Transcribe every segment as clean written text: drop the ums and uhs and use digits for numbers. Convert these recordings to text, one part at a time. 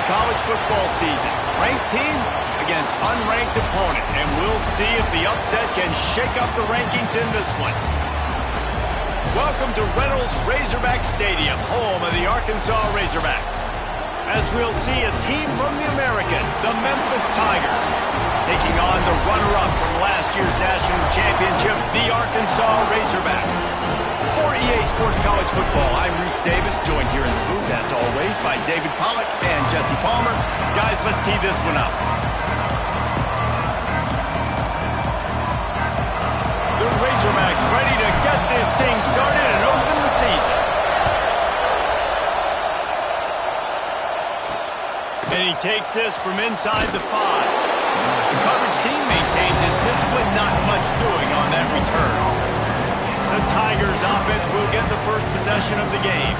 college football season. Ranked team against unranked opponent, and we'll see if the upset can shake up the rankings in this one. Welcome to Reynolds Razorback Stadium, home of the Arkansas Razorbacks. As we'll see a team from the American, the Memphis Tigers, taking on the runner-up from last year's national championship, the Arkansas Razorbacks. For EA Sports College Football, I'm Reese Davis, joined here in the booth, as always, by David Pollack and Jesse Palmer. Guys, let's tee this one up. The Razorbacks ready to get this thing started and open the season. And he takes this from inside the 5. The coverage team maintained his discipline, not much doing on that return. The Tigers offense will get the first possession of the game.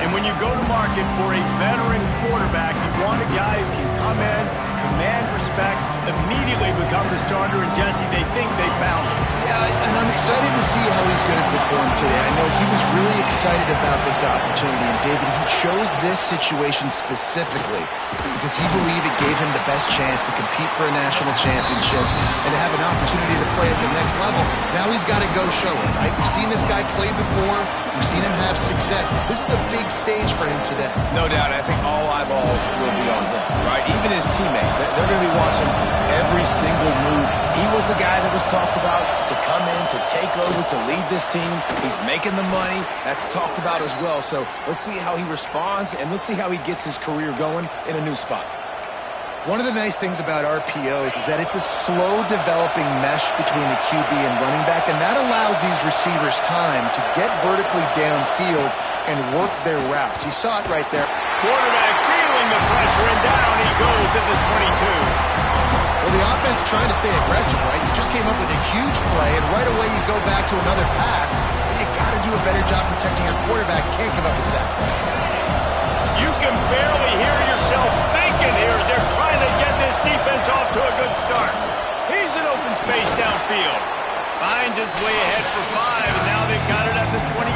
And when you go to market for a veteran quarterback, you want a guy who can come in, command respect, immediately become the starter, and Jesse, they think they found him. Yeah, and I'm excited to see how he's going to perform today. I know he was really excited about this opportunity, and David, he chose this situation specifically because he believed it gave him the best chance to compete for a national championship and to have an opportunity to play at the next level. Now he's got to go show it, right? We've seen this guy play before. We've seen him have success. This is a big stage for him today. No doubt. I think all eyeballs will be on him, right? Even his teammates, they're going to be watching every single move. He was the guy that was talked about to come in, to take over, to lead this team. He's making the money. That's talked about as well. So let's see how he responds, and let's see how he gets his career going in a new spot. One of the nice things about RPOs is that it's a slow-developing mesh between the QB and running back, and that allows these receivers time to get vertically downfield and work their routes. You saw it right there. Quarterback feeling the pressure, and down he goes at the 22. Well, the offense trying to stay aggressive, right? You just came up with a huge play, and right away you go back to another pass. You got to do a better job protecting your quarterback. Can't give up a sack. You can barely hear yourself thinking here as they're trying to get this defense off to a good start. He's in open space downfield. Finds his way ahead for 5, and now they've got it at the 28.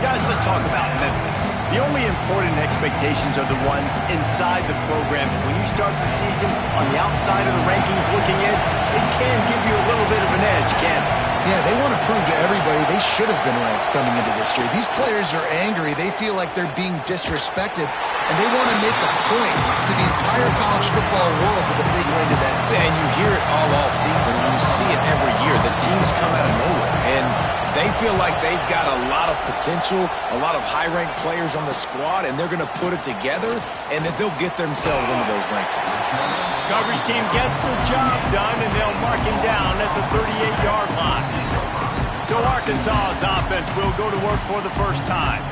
Guys, let's talk about Memphis. The only important expectations are the ones inside the program. But when you start the season on the outside of the rankings looking in, it can give you a little bit of an edge, can't it? Yeah, they want to prove to everybody they should have been ranked coming into this year. These players are angry. They feel like they're being disrespected, and they want to make a point to the entire college football world with a big win today. Yeah, and you hear it all season, and you see it every year. The teams come out of nowhere, and they feel like they've got a lot of potential, a lot of high-ranked players on the squad, and they're going to put it together, and that they'll get themselves into those rankings. Coverage team gets the job done, and they'll mark him down at the 38-yard line. So Arkansas's offense will go to work for the first time.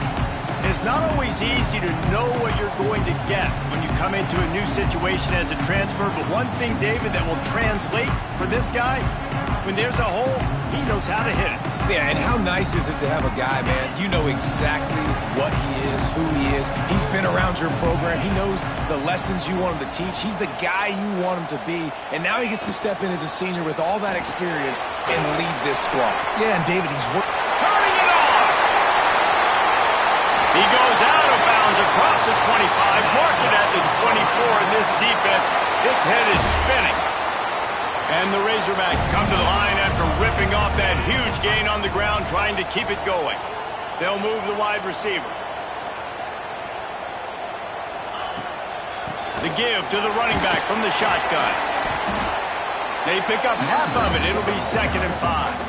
It's not always easy to know what you're going to get when you come into a new situation as a transfer, but one thing, David, that will translate for this guy, when there's a hole, he knows how to hit it. Yeah, and how nice is it to have a guy, man, you know exactly what he is, who he is. He's been around your program. He knows the lessons you want him to teach. He's the guy you want him to be. And now he gets to step in as a senior with all that experience and lead this squad. Yeah, and David, he's turning it on. He goes out of bounds across the 25, marked it at the 24, and this defense, its head is spinning. And the Razorbacks come to the line after ripping off that huge gain on the ground, trying to keep it going. They'll move the wide receiver. The give to the running back from the shotgun. They pick up half of it. It'll be 2nd and 5.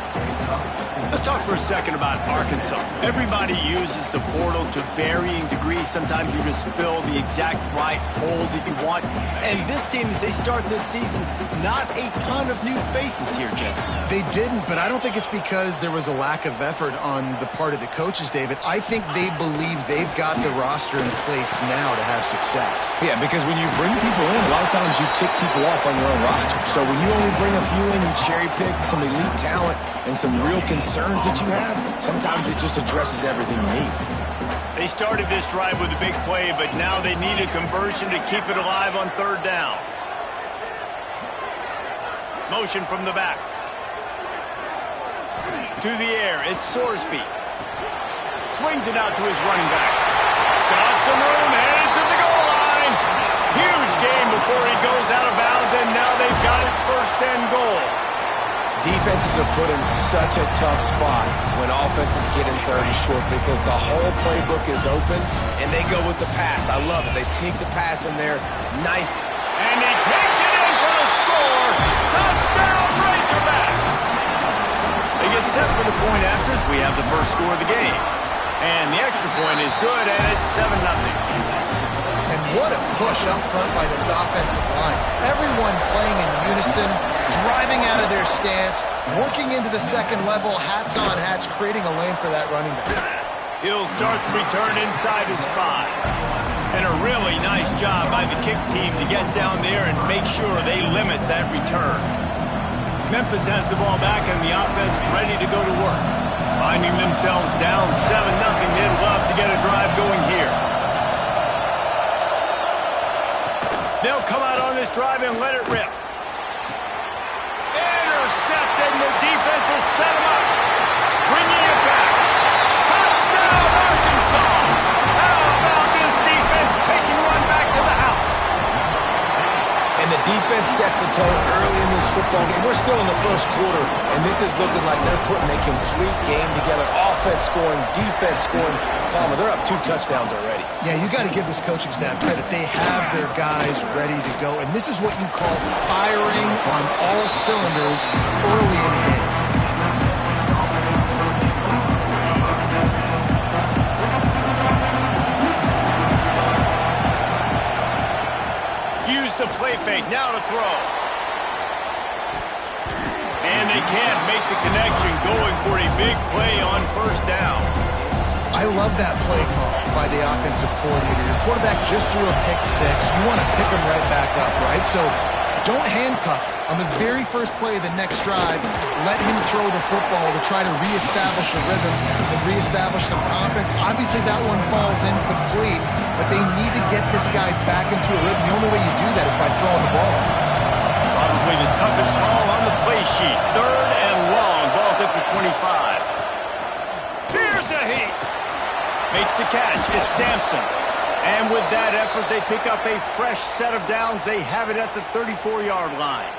Let's talk for a second about Arkansas. Everybody uses the portal to varying degrees. Sometimes you just fill the exact right hole that you want. And this team, as they start this season, not a ton of new faces here, Jesse. They didn't, but I don't think it's because there was a lack of effort on the part of the coaches, David. I think they believe they've got the roster in place now to have success. Yeah, because when you bring people in, a lot of times you tick people off on your own roster. So when you only bring a few in, you cherry pick some elite talent and some real concerns that you have, sometimes it just addresses everything you need. They started this drive with a big play, but now they need a conversion to keep it alive on 3rd down. Motion from the back. To the air, it's Sorsby. Swings it out to his running back. Got some room, headed to the goal line. game before he goes out of bounds, and now they've got it first and goal. Defenses are put in such a tough spot when offenses get in third and short because the whole playbook is open, and they go with the pass. I love it. They sneak the pass in there. Nice. And he takes it in for the score. Touchdown, Razorbacks. They get set for the point after as we have the first score of the game. And the extra point is good, and it's 7-0. And what a push up front by this offensive line. Everyone playing in unison, driving out of their stance, working into the second level, hats on hats, creating a lane for that running back. He'll start the return inside his 5. And a really nice job by the kick team to get down there and make sure they limit that return. Memphis has the ball back and the offense ready to go to work. Finding themselves down 7-0, they'd love to get a drive going here. They'll come out on this drive and let it rip. Intercepted, and the defense has set him up. Bringing it back. Touchdown, Arkansas! How about this defense taking one back to the house? And the defense sets the tone early in this football game. We're still in the first quarter, and this is looking like they're putting a complete game together. Offense scoring, defense scoring. Palmer, they're up 2 touchdowns already. Yeah, you got to give this coaching staff credit. They have their guys ready to go, and this is what you call firing on all cylinders early in the game. Use the play fake, now to throw. And they can't make the connection, going for a big play on first down. I love that play call by the offensive coordinator. Your quarterback just threw a pick 6. You want to pick him right back up, right? So don't handcuff him. On the very first play of the next drive, let him throw the football to try to reestablish a rhythm and reestablish some confidence. Obviously, that one falls incomplete, but they need to get this guy back into a rhythm. The only way you do that is by throwing the ball. Probably the toughest call on the play sheet. 3rd and long. Ball's at the 25. Here's a heat. Makes the catch. It's Sampson. And with that effort, they pick up a fresh set of downs. They have it at the 34-yard line.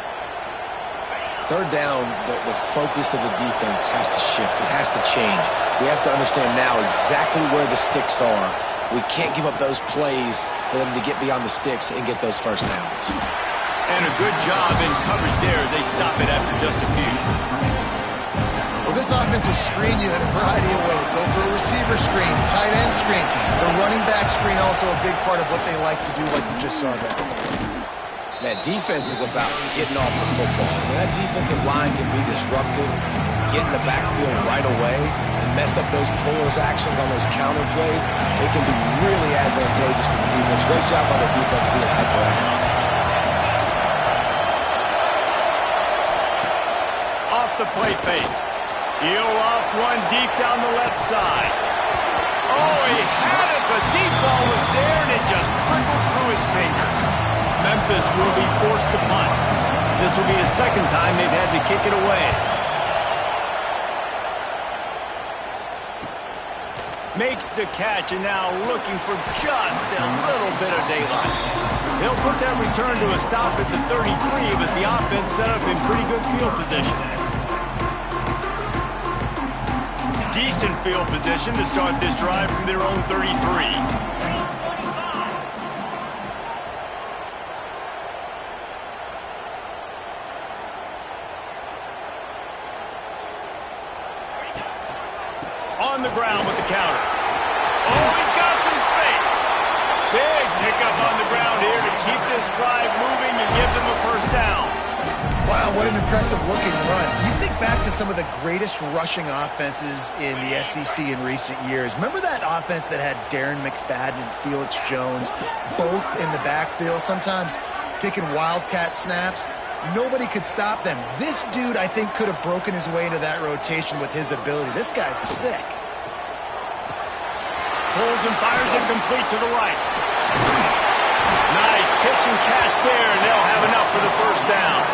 3rd down, the focus of the defense has to shift. It has to change. We have to understand now exactly where the sticks are. We can't give up those plays for them to get beyond the sticks and get those first downs. And a good job in coverage there as they stop it after just a few. Well, this offense will screen you in a variety of ways. They'll throw receiver screens, tight end screens. The running back screen also a big part of what they like to do, like you just saw there. Man, defense is about getting off the football. When that defensive line can be disruptive, get in the backfield right away, and mess up those pullers actions on those counter plays, it can be really advantageous for the defense. Great job by the defense being hyperactive. Off the play fake. He'll loft one deep down the left side. Oh, he had it. The deep ball was there, and it just trickled through his fingers. Memphis will be forced to punt. This will be the 2nd time they've had to kick it away. Makes the catch, and now looking for just a little bit of daylight. He'll put that return to a stop at the 33, but the offense set up in pretty good field position. Decent field position to start this drive from their own 33. On the ground with the counter. Oh, he's got some space. Big pickup on the ground here to keep this drive moving and give them a first down. Wow, what an impressive-looking run. You think back to some of the greatest rushing offenses in the SEC in recent years. Remember that offense that had Darren McFadden and Felix Jones both in the backfield, sometimes taking wildcat snaps? Nobody could stop them. This dude, I think, could have broken his way into that rotation with his ability. This guy's sick. Pulls and fires it complete to the right. Nice pitch and catch there, and they'll have enough for the first down.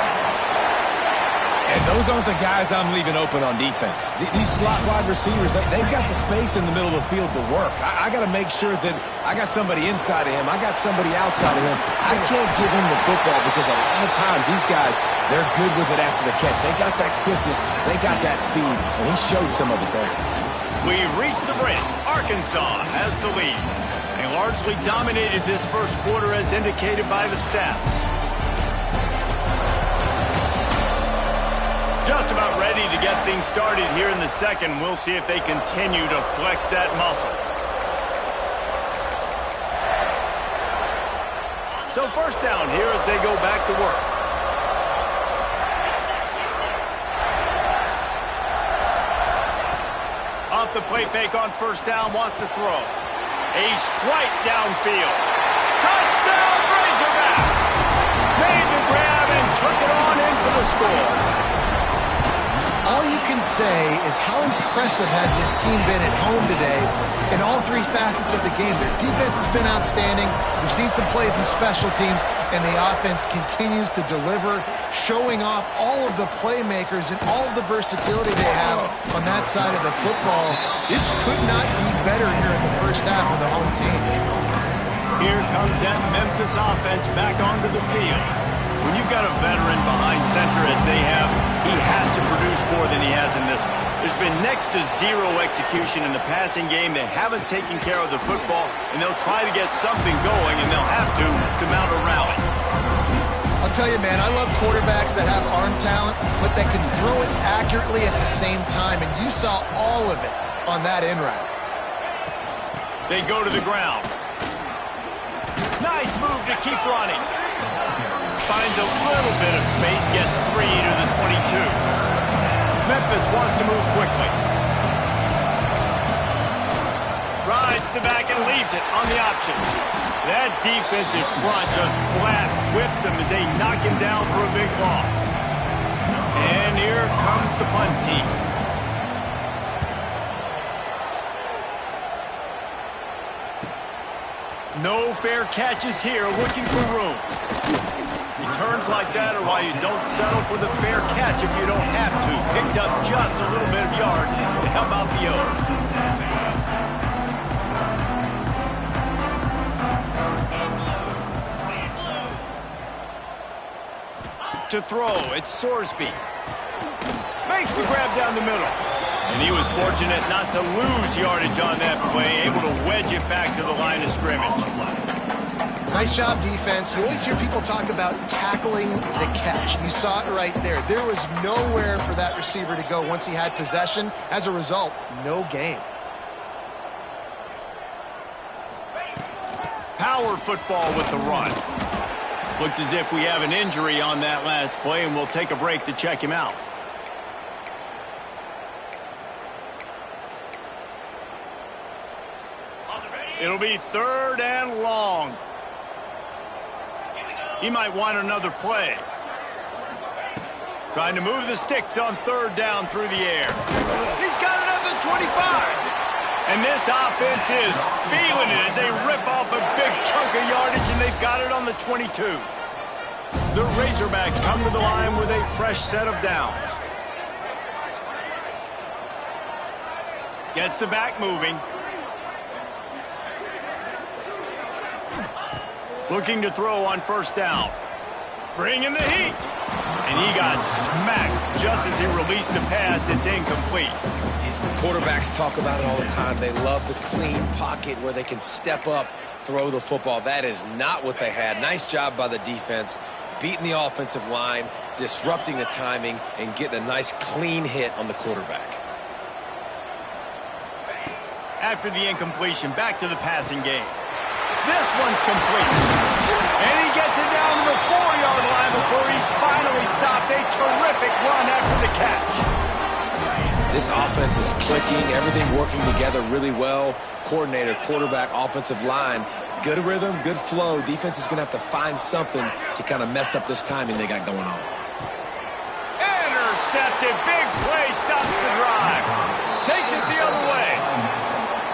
And those aren't the guys I'm leaving open on defense. These slot wide receivers, they've got the space in the middle of the field to work. I got to make sure that I got somebody inside of him. I got somebody outside of him. I can't give him the football because a lot of times these guys, they're good with it after the catch. They got that quickness. They got that speed. And he showed some of it there. We've reached the break. Arkansas has the lead. They largely dominated this first quarter as indicated by the stats. Just about ready to get things started here in the second. We'll see if they continue to flex that muscle. So first down here as they go back to work. Off the play fake on first down, wants to throw. A strike downfield. Touchdown Razorbacks! Made the grab and took it on in for the score. All you can say is how impressive has this team been at home today in all three facets of the game. Their defense has been outstanding. We've seen some plays in special teams, and the offense continues to deliver, showing off all of the playmakers and all of the versatility they have on that side of the football. This could not be better here in the first half of the home team. Here comes that Memphis offense back onto the field. When you've got a veteran behind center as they have, he has to produce more than he has in this one. There's been next to zero execution in the passing game. They haven't taken care of the football, and they'll try to get something going, and they'll have to mount a rally. I'll tell you, man, I love quarterbacks that have arm talent, but that can throw it accurately at the same time, and you saw all of it on that in route. They go to the ground. Nice move to keep running. Finds a little bit of space, gets 3 to the 22. Memphis wants to move quickly. Rides the back and leaves it on the option. That defensive front just flat whipped them as they knock him down for a big loss. And here comes the punt team. No fair catches here, looking for room. Returns like that are why you don't settle for the fair catch if you don't have to. Picks up just a little bit of yards to help out the O. To throw, it's Sorsby. Makes the grab down the middle. And he was fortunate not to lose yardage on that play, able to wedge it back to the line of scrimmage. Nice job, defense. You always hear people talk about tackling the catch. You saw it right there. There was nowhere for that receiver to go once he had possession. As a result, no gain. Power football with the run. Looks as if we have an injury on that last play, and we'll take a break to check him out. It'll be 3rd and long. He might want another play. Trying to move the sticks on 3rd down through the air. He's got it at the 25. And this offense is feeling it as they rip off a big chunk of yardage, and they've got it on the 22. The Razorbacks come to the line with a fresh set of downs. Gets the back moving. Looking to throw on 1st down. Bringing the heat. And he got smacked just as he released the pass. It's incomplete. Quarterbacks talk about it all the time. They love the clean pocket where they can step up, throw the football. That is not what they had. Nice job by the defense, beating the offensive line, disrupting the timing, and getting a nice clean hit on the quarterback. After the incompletion, back to the passing game. This one's complete. And he gets it down to the 4-yard line before he's finally stopped. A terrific run after the catch. This offense is clicking, everything working together really well. Coordinator, quarterback, offensive line, good rhythm, good flow. Defense is going to have to find something to kind of mess up this timing they got going on. Intercepted. Big play stops the drive. Takes it the other way.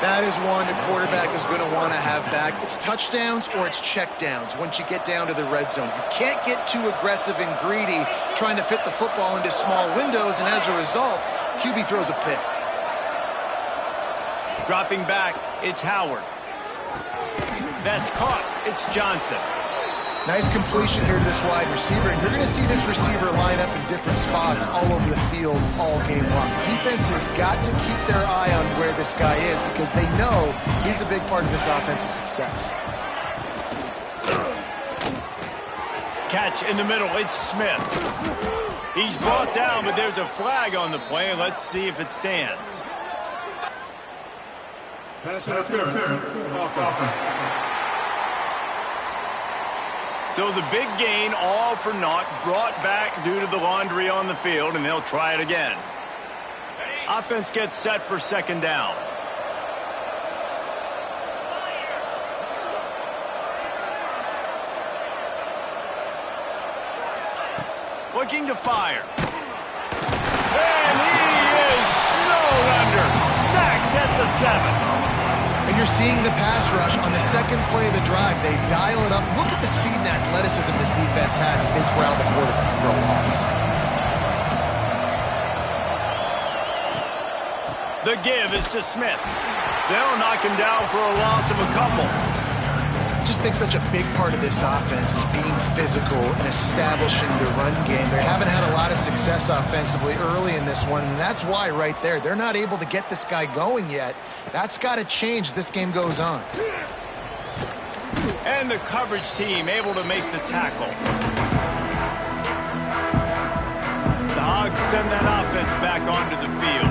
That is is one a quarterback is going to want to have back. It's touchdowns or it's checkdowns once you get down to the red zone. You can't get too aggressive and greedy trying to fit the football into small windows, and as a result, QB throws a pick. Dropping back, it's Howard. That's caught. It's Johnson. Nice completion here to this wide receiver, and you're going to see this receiver line up in different spots all over the field all game long. Defense has got to keep their eye on where this guy is because they know he's a big part of this offense's success. Catch in the middle, it's Smith. He's brought down, but there's a flag on the play. Let's see if it stands. Pass interference. Offense. So the big gain, all for naught, brought back due to the laundry on the field, and they'll try it again. Offense gets set for second down. Looking to fire. And he is snowed under. Sacked at the 7. And you're seeing the pass rush on the second play of the drive. They dial it up. Look at the speed and athleticism this defense has as they corral the quarterback for a loss. The give is to Smith. They'll knock him down for a loss of a couple. I just think such a big part of this offense is being physical and establishing the run game. They haven't had a lot of success offensively early in this one, and that's why right there, they're not able to get this guy going yet. That's got to change as this game goes on. And the coverage team able to make the tackle. The Hogs send that offense back onto the field.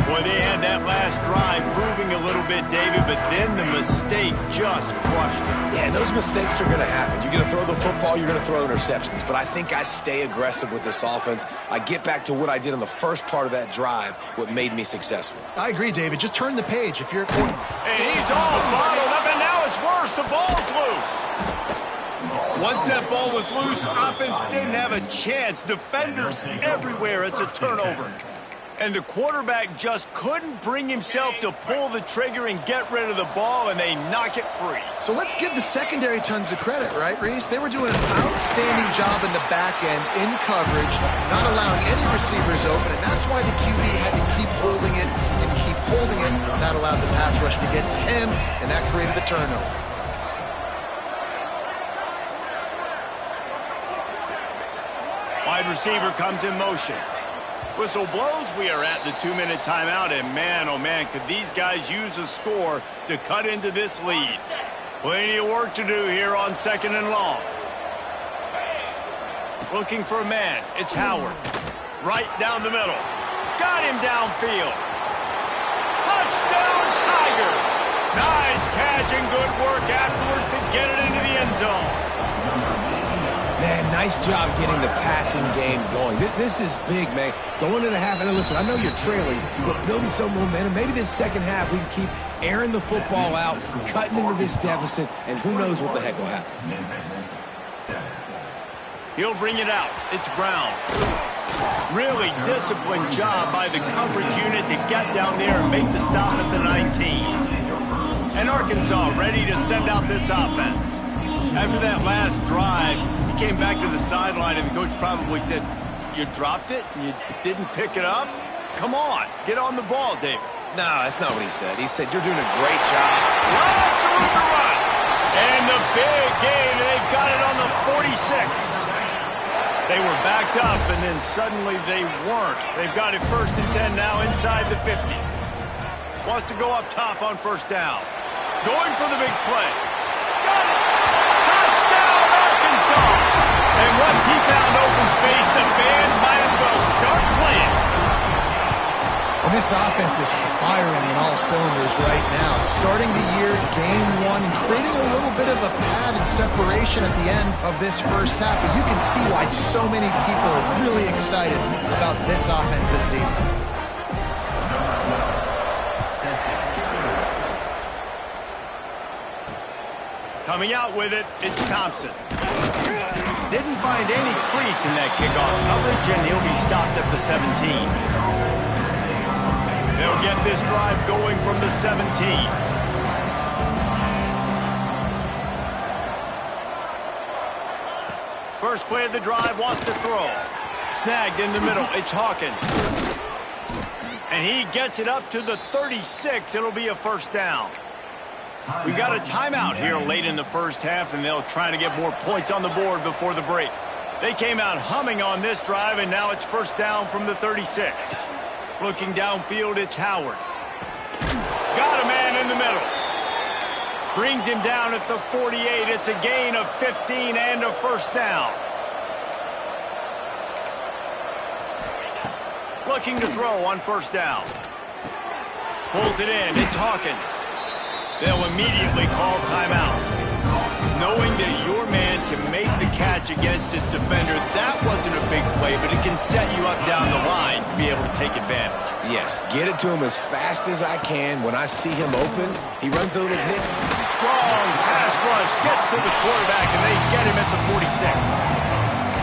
Boy, they had that last drive moving a little bit, David, but then the mistake just crushed them. Yeah, those mistakes are going to happen. You're going to throw the football, you're going to throw interceptions. But I think I stay aggressive with this offense. I get back to what I did in the first part of that drive, what made me successful. I agree, David. Just turn the page if you're a quarterback. And he's all bottled up, and now it's worse. The ball's loose. Once that ball was loose, offense didn't have a chance. Defenders everywhere. It's a turnover. And the quarterback just couldn't bring himself to pull the trigger and get rid of the ball, and they knock it free. So let's give the secondary tons of credit, right, Reese? They were doing an outstanding job in the back end, in coverage, not allowing any receivers open, and that's why the QB had to keep holding it and keep holding it. That allowed the pass rush to get to him, and that created the turnover. Wide receiver comes in motion. Whistle blows, we are at the 2-minute timeout, and man, oh man, could these guys use a score to cut into this lead. Plenty of work to do here on second and long. Looking for a man, it's Howard. Right down the middle. Got him downfield. Touchdown Tigers! Nice catch and good work afterwards to get it into the end zone. Man, nice job getting the passing game going. This is big, man. Going into the half, and listen, I know you're trailing, but building some momentum. Maybe this second half we can keep airing the football out, cutting into this deficit, and who knows what the heck will happen. He'll bring it out. It's Brown. Really disciplined job by the coverage unit to get down there and make the stop at the 19. And Arkansas ready to send out this offense. After that last drive, came back to the sideline, and the coach probably said, you dropped it? You didn't pick it up? Come on, get on the ball, David. No, that's not what he said. He said, you're doing a great job. Lots of room to run. And the big gain, and they've got it on the 46. They were backed up, and then suddenly they weren't. They've got it 1st and 10 now inside the 50. Wants to go up top on first down. Going for the big play. Got it. Touchdown, Arkansas. And once he found open space, the band might as well start playing. And this offense is firing on all cylinders right now. Starting the year, game one, creating a little bit of a pad and separation at the end of this first half. But you can see why so many people are really excited about this offense this season. Coming out with it, it's Thompson. Didn't find any crease in that kickoff coverage, and he'll be stopped at the 17. They'll get this drive going from the 17. First play of the drive, wants to throw. Snagged in the middle, it's Hawkins. And he gets it up to the 36. It'll be a first down. We got a timeout here late in the first half, and they'll try to get more points on the board before the break. They came out humming on this drive, and now it's first down from the 36. Looking downfield, it's Howard. Got a man in the middle. Brings him down at the 48. It's a gain of 15 and a first down. Looking to throw on first down. Pulls it in. It's Hawkins. They'll immediately call timeout. Knowing that your man can make the catch against his defender, that wasn't a big play, but it can set you up down the line to be able to take advantage. Yes, get it to him as fast as I can. When I see him open, he runs the little hitch. Strong pass rush gets to the quarterback, and they get him at the 46.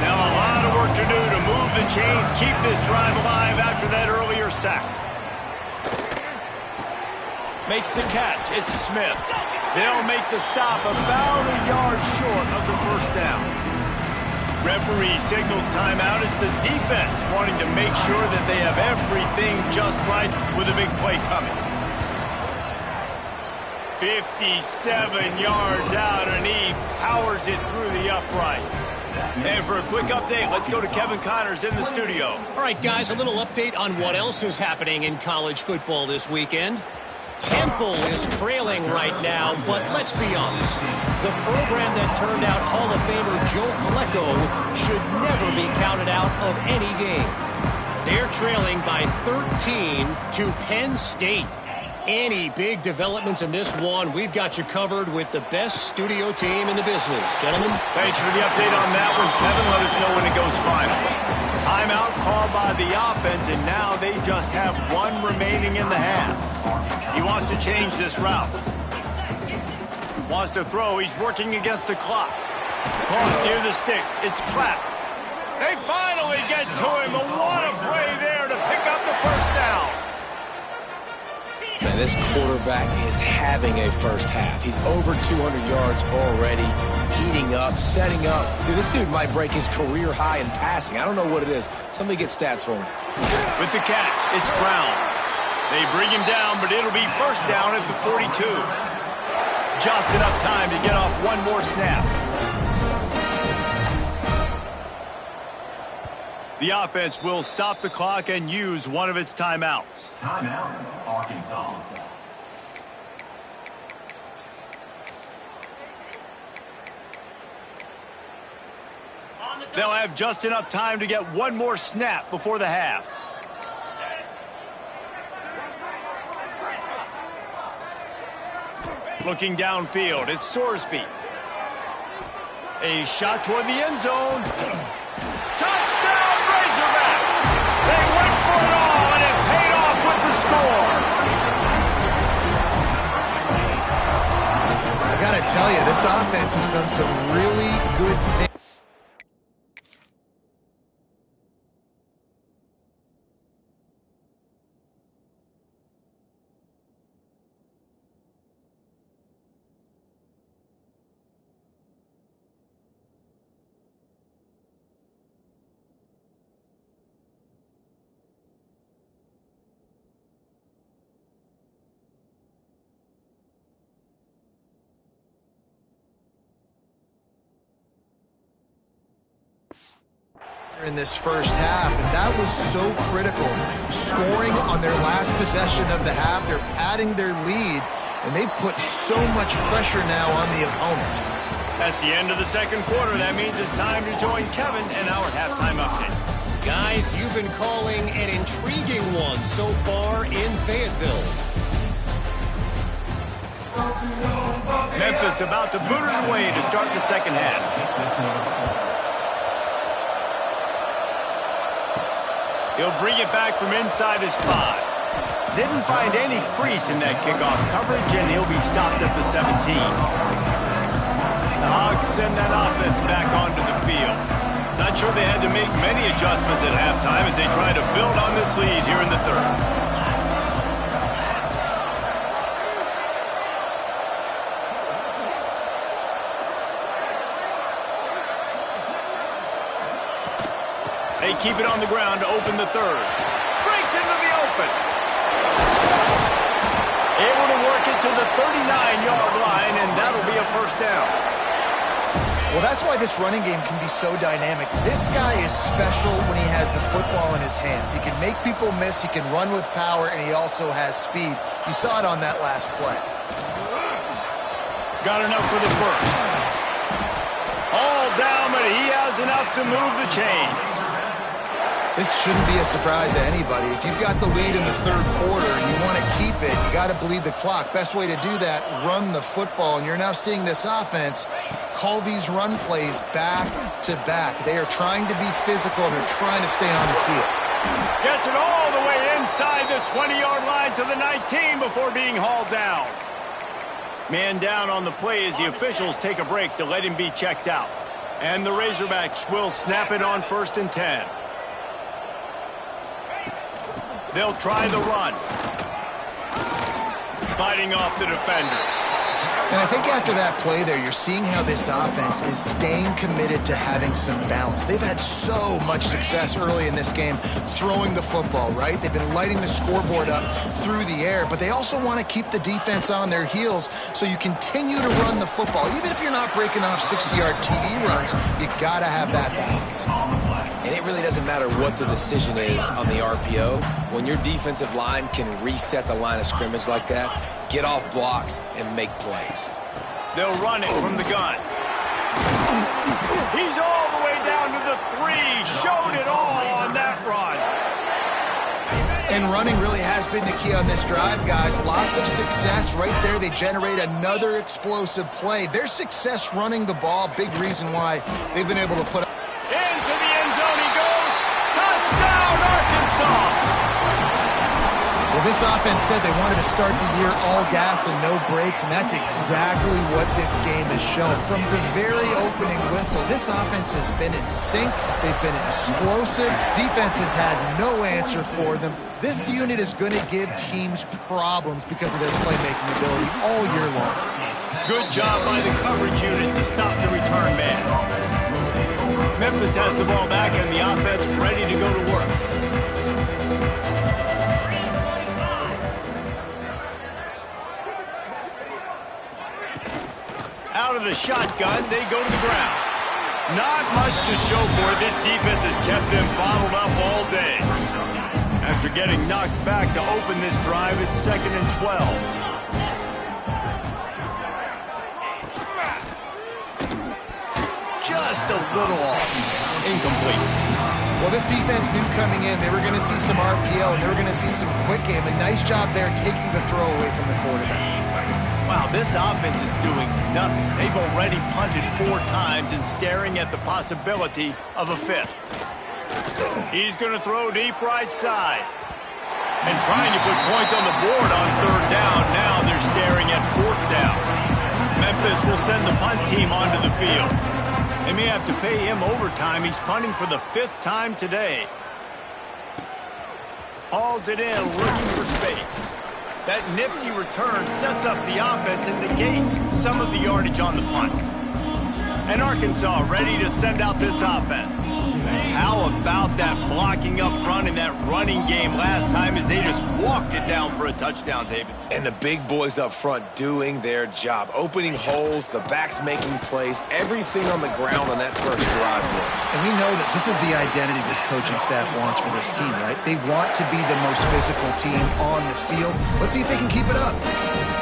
Now a lot of work to do to move the chains, keep this drive alive after that earlier sack. Makes the catch. It's Smith. They'll make the stop about a yard short of the first down. Referee signals timeout. It's the defense wanting to make sure that they have everything just right with a big play coming. 57 yards out, and he powers it through the uprights. And for a quick update, let's go to Kevin Connors in the studio. All right, guys, a little update on what else is happening in college football this weekend. Temple is trailing right now, but let's be honest. The program that turned out Hall of Famer Joe Colecco should never be counted out of any game. They're trailing by 13 to Penn State. Any big developments in this one, we've got you covered with the best studio team in the business. Gentlemen? Thanks for the update on that one, Kevin. Let us know when it goes final. Timeout called by the offense, and now they just have one remaining in the half. He wants to change this route. Wants to throw. He's working against the clock. Caught near the sticks. It's Pratt. They finally get to him. What a play there to pick up the first down. Man, this quarterback is having a first half. He's over 200 yards already, heating up, setting up. Dude, this dude might break his career high in passing. I don't know what it is. Somebody get stats for him. With the catch, it's Brown. They bring him down, but it'll be first down at the 42. Just enough time to get off one more snap. The offense will stop the clock and use one of its timeouts. Timeout, Arkansas. They'll have just enough time to get one more snap before the half. Looking downfield, it's Sorsby. A shot toward the end zone. Touchdown, Razorbacks! They went for it all, and it paid off with the score. I got to tell you, this offense has done some really good things. In this first half, and that was so critical. Scoring on their last possession of the half, they're adding their lead, and they've put so much pressure now on the opponent. That's the end of the second quarter. That means it's time to join Kevin in our halftime update. Guys, you've been calling an intriguing one so far in Fayetteville. Memphis about to boot it away to start the second half. He'll bring it back from inside his 5. Didn't find any crease in that kickoff coverage, and he'll be stopped at the 17. The Hogs send that offense back onto the field. Not sure they had to make many adjustments at halftime as they try to build on this lead here in the third. They keep it on the ground to open the third. Breaks into the open. Able to work it to the 39-yard line, and that'll be a first down. Well, that's why this running game can be so dynamic. This guy is special when he has the football in his hands. He can make people miss, he can run with power, and he also has speed. You saw it on that last play. Got enough for the first. All down, but he has enough to move the chains. This shouldn't be a surprise to anybody. If you've got the lead in the third quarter and you want to keep it, you got to bleed the clock. Best way to do that, run the football. And you're now seeing this offense call these run plays back to back. They are trying to be physical, and they're trying to stay on the field. Gets it all the way inside the 20-yard line to the 19 before being hauled down. Man down on the play as the officials take a break to let him be checked out. And the Razorbacks will snap it on 1st and 10. They'll try the run. Fighting off the defender. And I think after that play there, you're seeing how this offense is staying committed to having some balance. They've had so much success early in this game throwing the football, right? They've been lighting the scoreboard up through the air, but they also want to keep the defense on their heels, so you continue to run the football. Even if you're not breaking off 60-yard TD runs, you got to have that balance. And it really doesn't matter what the decision is on the RPO. When your defensive line can reset the line of scrimmage like that, get off blocks and make plays. They'll run it from the gun. He's all the way down to the 3. Showed it all on that run. And running really has been the key on this drive, guys. Lots of success right there. They generate another explosive play. Their success running the ball, big reason why they've been able to put up. Into the end zone he goes. Touchdown, Arkansas. Well, this offense said they wanted to start the year all gas and no brakes, and that's exactly what this game has shown. From the very opening whistle, this offense has been in sync. They've been explosive. Defense has had no answer for them. This unit is going to give teams problems because of their playmaking ability all year long. Good job by the coverage unit to stop the return man. Memphis has the ball back and the offense ready to go to work. Out of the shotgun, they go to the ground. Not much to show for it. This defense has kept them bottled up all day. After getting knocked back to open this drive, it's 2nd and 12. Just a little off. Incomplete. Well, this defense knew coming in they were going to see some RPO, and they were going to see some quick game. A nice job there taking the throw away from the quarterback. Wow, this offense is doing nothing. They've already punted 4 times and staring at the possibility of a 5th. He's going to throw deep right side. And trying to put points on the board on 3rd down. Now they're staring at 4th down. Memphis will send the punt team onto the field. They may have to pay him overtime. He's punting for the 5th time today. Hauls it in, looking for space. That nifty return sets up the offense and negates some of the yardage on the punt. And Arkansas ready to send out this offense. How about that blocking up front in that running game last time as they just walked it down for a touchdown, David? And the big boys up front doing their job. Opening holes, the backs making plays, everything on the ground on that first drive worked. And we know that this is the identity this coaching staff wants for this team, right? They want to be the most physical team on the field. Let's see if they can keep it up.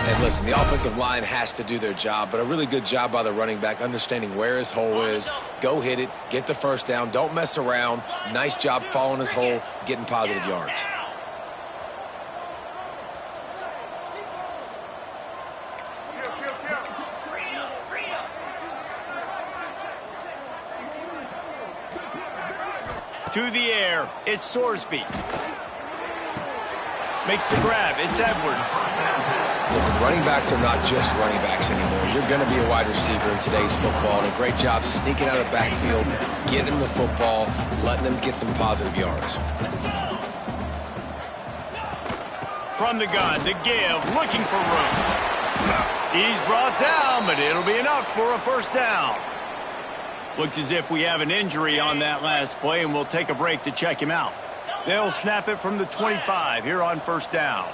And listen, the offensive line has to do their job, but a really good job by the running back understanding where his hole is. Go hit it, get the first down, don't mess around. Nice job following his hole, getting positive yards. To the air, it's Sorsby. Makes the grab, it's Edwards. Listen, running backs are not just running backs anymore. You're going to be a wide receiver in today's football, and a great job sneaking out of the backfield, getting them the football, letting them get some positive yards. From the gun, to give, looking for room. He's brought down, but it'll be enough for a first down. Looks as if we have an injury on that last play, and we'll take a break to check him out. They'll snap it from the 25 here on first down.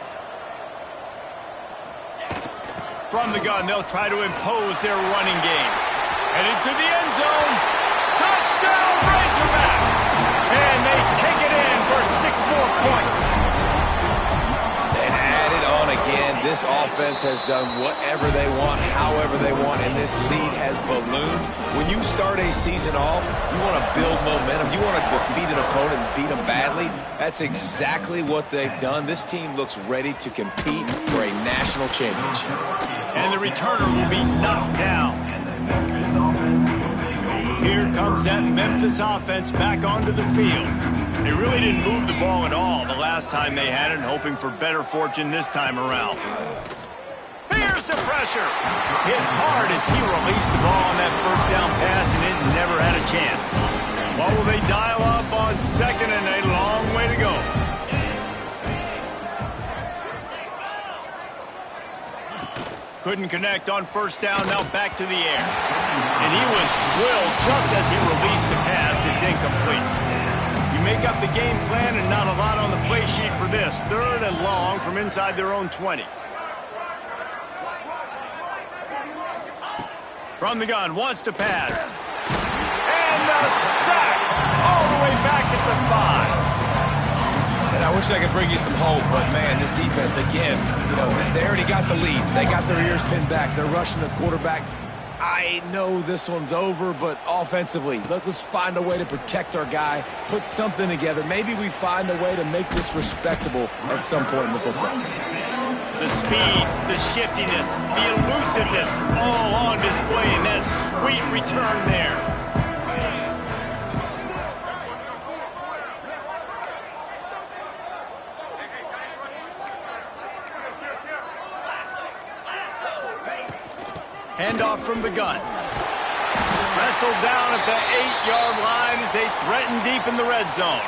From the gun, they'll try to impose their running game. Headed to the end zone. Touchdown, Razorbacks! And they take it in for 6 more points. And add it on again. This offense has done whatever they want, however they want, and this lead has ballooned. When you start a season off, you want to build momentum. You want to defeat an opponent and beat them badly. That's exactly what they've done. This team looks ready to compete for a national championship. And the returner will be knocked down. Here comes that Memphis offense back onto the field. They really didn't move the ball at all the last time they had it, hoping for better fortune this time around. Here's the pressure. Hit hard as he released the ball on that first down pass, and it never had a chance. What will they dial up on second, and a long way to go? Couldn't connect on first down, now back to the air. And he was drilled just as he released the pass. It's incomplete. You make up the game plan and not a lot on the play sheet for this. 3rd and long from inside their own 20. From the gun, wants to pass. And a sack all the way back at the 5. And I wish I could bring you some hope, but, man, this defense, again, you know, they already got the lead. They got their ears pinned back. They're rushing the quarterback. I know this one's over, but offensively, let's find a way to protect our guy, put something together. Maybe we find a way to make this respectable at some point in the football game. The speed, the shiftiness, the elusiveness, all on display in that sweet return there. Handoff from the gun. Wrestled down at the 8-yard line as they threaten deep in the red zone.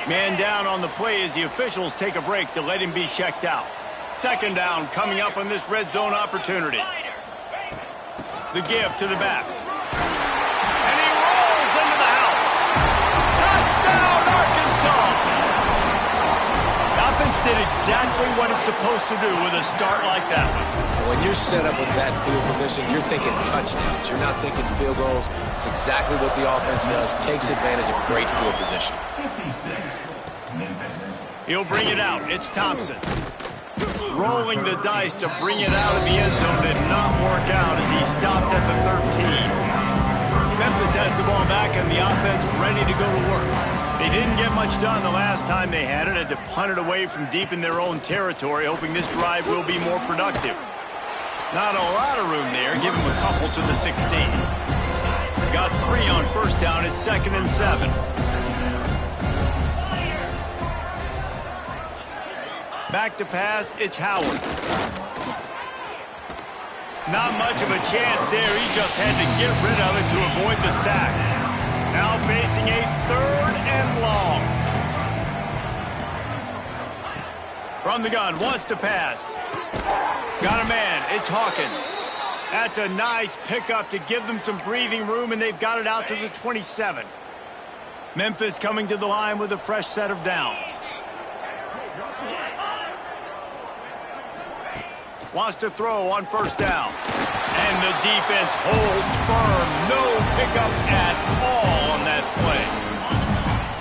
Man down on the play as the officials take a break to let him be checked out. 2nd down coming up on this red zone opportunity. The give to the back. And he rolls into the house. Touchdown, Arkansas! The offense did exactly what it's supposed to do with a start like that one. When you're set up with that field position, you're thinking touchdowns. You're not thinking field goals. It's exactly what the offense does. Takes advantage of great field position. 56, Memphis. He'll bring it out. It's Thompson. Rolling the dice to bring it out of the end zone did not work out as he stopped at the 13. Memphis has the ball back and the offense ready to go to work. They didn't get much done the last time they had it. Had to punt it away from deep in their own territory, hoping this drive will be more productive. Not a lot of room there. Give him a couple to the 16. Got 3 on first down. It's 2nd and 7. Back to pass. It's Howard. Not much of a chance there. He just had to get rid of it to avoid the sack. Now facing a 3rd and long. From the gun. Wants to pass. Got a man. It's Hawkins. That's a nice pickup to give them some breathing room, and they've got it out to the 27. Memphis coming to the line with a fresh set of downs. Wants to throw on first down. And the defense holds firm. No pickup at all on that play.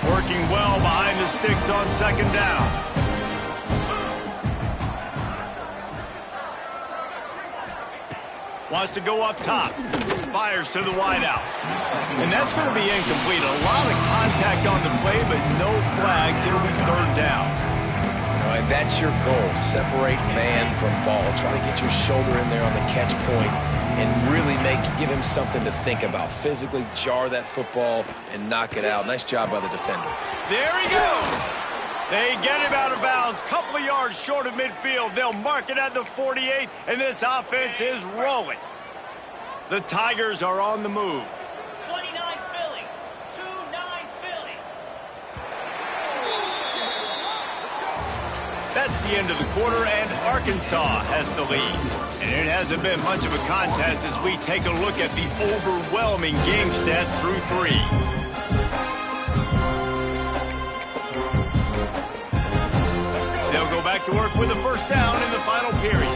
Working well behind the sticks on 2nd down. Wants to go up top. Fires to the wideout. And that's going to be incomplete. A lot of contact on the play, but no flags. It'll be 3rd down. And that's your goal. Separate man from ball. Try to get your shoulder in there on the catch point and really give him something to think about. Physically jar that football and knock it out. Nice job by the defender. There he goes. They get him out of bounds. Couple of yards short of midfield. They'll mark it at the 48, and this offense is rolling. The Tigers are on the move. 29 Philly. 2-9 Philly. That's the end of the quarter, and Arkansas has the lead. And it hasn't been much of a contest as we take a look at the overwhelming game stats through 3. They'll go back to work with a first down in the final period.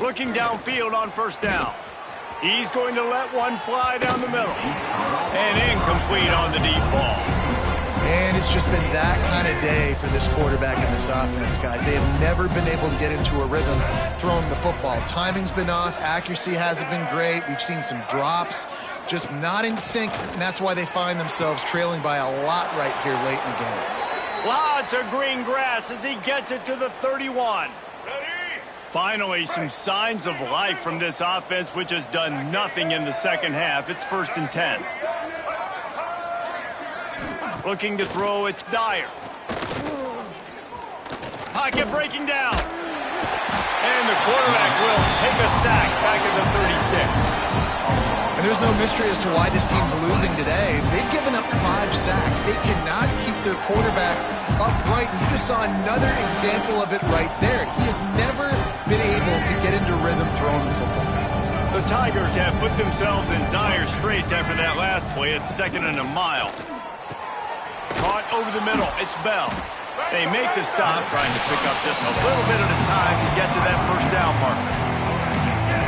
Looking downfield on first down. He's going to let one fly down the middle. And incomplete on the deep ball. And it's just been that kind of day for this quarterback and this offense, guys. They have never been able to get into a rhythm throwing the football. Timing's been off. Accuracy hasn't been great. We've seen some drops. Just not in sync, and that's why they find themselves trailing by a lot right here late in the game. Lots of green grass as he gets it to the 31. Finally, some signs of life from this offense, which has done nothing in the second half. It's 1st and 10. Looking to throw, it's Dyer. Pocket breaking down. And the quarterback will take a sack back at the 36. And there's no mystery as to why this team's losing today. They've given up 5 sacks. They cannot keep their quarterback upright. And you just saw another example of it right there. He has never been able to get into rhythm throwing the football. The Tigers have put themselves in dire straits after that last play. It's 2nd and a mile. Caught over the middle. It's Bell. They make the stop, trying to pick up just a little bit at a time to get to that first down marker.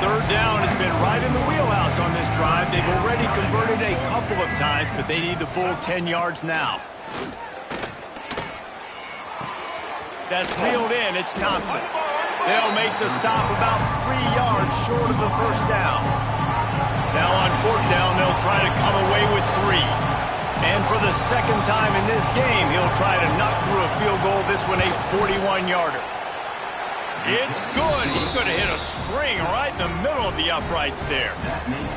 3rd down has been right in the wheelhouse on this drive. They've already converted a couple of times, but they need the full 10 yards now. That's reeled in. It's Thompson. They'll make the stop about 3 yards short of the first down. Now on 4th down, they'll try to come away with 3. And for the 2nd time in this game, he'll try to knock through a field goal. This one a 41-yarder. It's good. He could have hit a string right in the middle of the uprights there.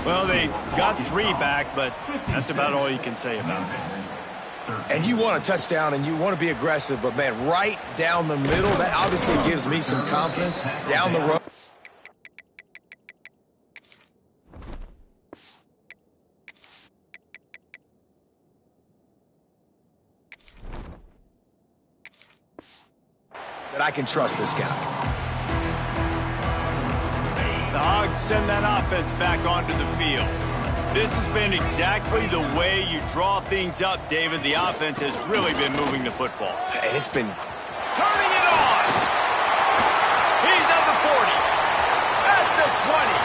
Well, they got 3 back, but that's about all you can say about it. And you want a touchdown and you want to be aggressive, but, man, right down the middle, that obviously gives me some confidence down the road. That I can trust this guy. The Hogs send that offense back onto the field. This has been exactly the way you draw things up, David. The offense has really been moving the football. And it's been turning it on. He's at the 40. At the 20.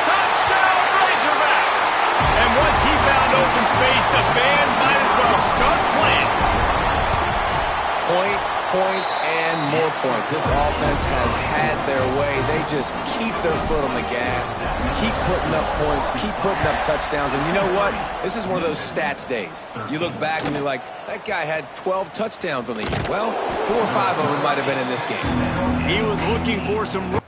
Touchdown, Razorbacks. And once he found open space, the band might as well start playing. Points, and more points. This offense has had their way. They just keep their foot on the gas, keep putting up points, keep putting up touchdowns. And you know what? This is one of those stats days. You look back and you're like, that guy had 12 touchdowns on the year. Well, 4 or 5 of them might have been in this game. He was looking for some...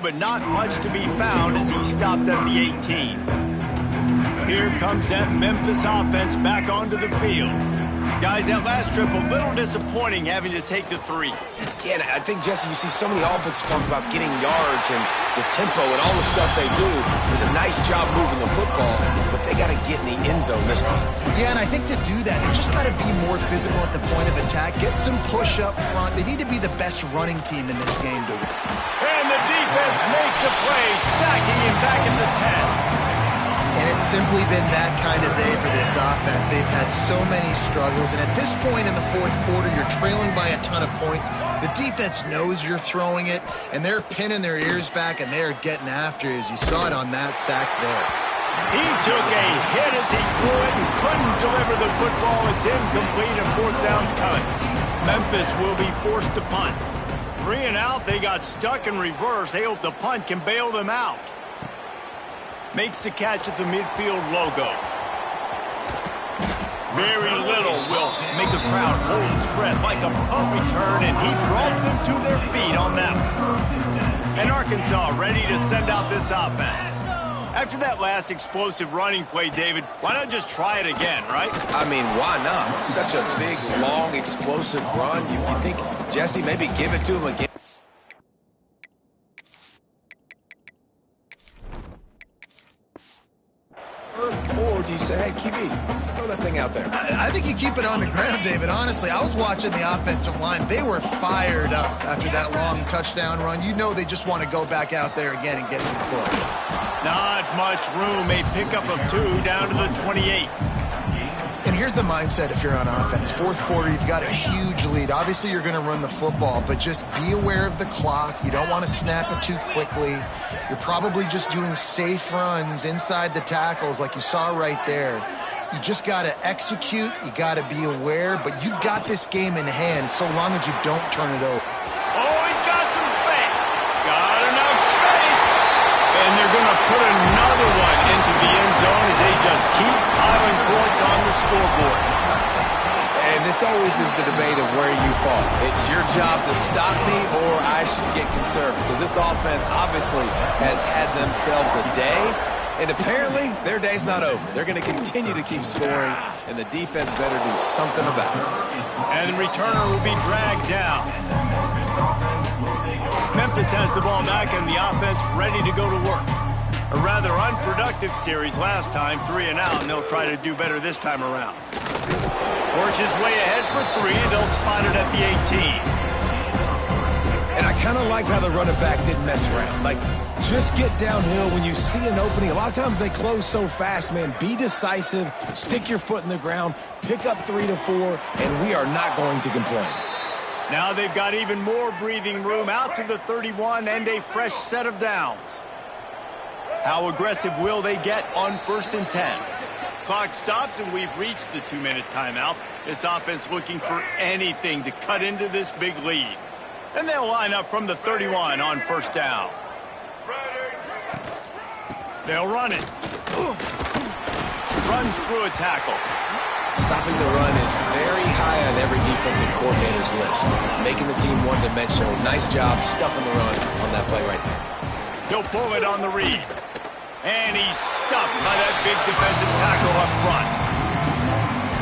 but not much to be found as he stopped at the 18. Here comes that Memphis offense back onto the field. Guys, that last trip a little disappointing having to take the 3. Yeah, I think, Jesse, you see so many offenses talk about getting yards and the tempo and all the stuff they do. It was a nice job moving the football, but they got to get in the end zone this time. Yeah, and I think to do that, they just got to be more physical at the point of attack. Get some push up front. They need to be the best running team in this game to win. And the defense makes a play, sacking him back in the 10. And it's simply been that kind of day for this offense. They've had so many struggles, and at this point in the 4th quarter, you're trailing by a ton of points. The defense knows you're throwing it, and they're pinning their ears back, and they're getting after it, as you saw it on that sack there. He took a hit as he threw it and couldn't deliver the football. It's incomplete, and 4th down's coming. Memphis will be forced to punt. 3 and out, they got stuck in reverse. They hope the punt can bail them out. Makes the catch at the midfield logo. Very little will make a crowd hold its breath like a punt return, and he brought them to their feet on that one. And Arkansas ready to send out this offense. After that last explosive running play, David, why not just try it again, right? I mean, why not? Such a big, long, explosive run. You think, Jesse, maybe give it to him again? say, hey, QB, throw that thing out there. I think you keep it on the ground, David. Honestly, I was watching the offensive line. They were fired up after that long touchdown run. You know they just want to go back out there again and get some push. Not much room. A pickup of 2 down to the 28. And here's the mindset if you're on offense. Fourth quarter, you've got a huge lead. Obviously, you're going to run the football, but just be aware of the clock. You don't want to snap it too quickly. You're probably just doing safe runs inside the tackles like you saw right there. You just got to execute. You got to be aware, but you've got this game in hand so long as you don't turn it over. Oh, he's got some space. Got enough space. And they're going to put another one into the end zone as they just keep piling points on the scoreboard. And this always is the debate of where you fall. It's your job to stop me or I should get concerned because this offense obviously has had themselves a day, and apparently their day's not over. They're going to continue to keep scoring, and the defense better do something about it. And the returner will be dragged down. Memphis has the ball back and the offense ready to go to work. A rather unproductive series last time, 3 and out, and they'll try to do better this time around. Works his way ahead for 3. They'll spot it at the 18. And I kind of like how the running back didn't mess around. Like, just get downhill when you see an opening. A lot of times they close so fast, man. Be decisive, stick your foot in the ground, pick up 3 to 4, and we are not going to complain. Now they've got even more breathing room out to the 31 and a fresh set of downs. How aggressive will they get on 1st and 10? Clock stops and we've reached the 2-minute timeout. This offense looking for anything to cut into this big lead. And they'll line up from the 31 on 1st down. They'll run it. Runs through a tackle. Stopping the run is very high on every defensive coordinator's list. Making the team one-dimensional. Nice job stuffing the run on that play right there. He'll pull it on the read. And he's stuffed by that big defensive tackle up front.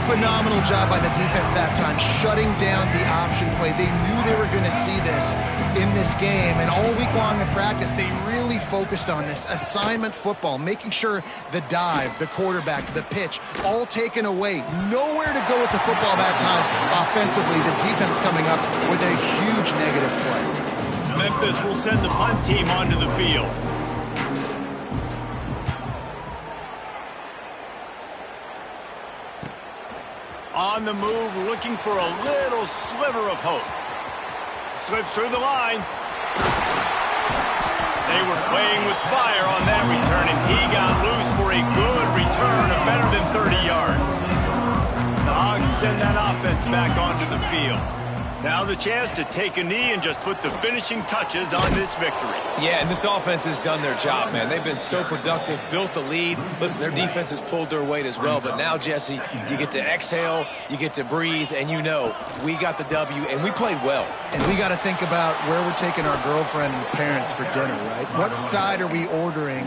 Phenomenal job by the defense that time, shutting down the option play. They knew they were going to see this in this game, and all week long in practice, they really focused on this assignment football, making sure the dive, the quarterback, the pitch, all taken away. Nowhere to go with the football that time offensively. The defense coming up with a huge negative play. Memphis will send the punt team onto the field. On the move, looking for a little sliver of hope. Slips through the line. They were playing with fire on that return, and he got loose for a good return of better than 30 yards. The Hogs send that offense back onto the field. Now the chance to take a knee and just put the finishing touches on this victory. Yeah, and this offense has done their job, man. They've been so productive, built the lead. Listen, their defense has pulled their weight as well. But now, Jesse, you get to exhale, you get to breathe, and you know we got the W, and we played well. And we got to think about where we're taking our girlfriend and parents for dinner, right? What side are we ordering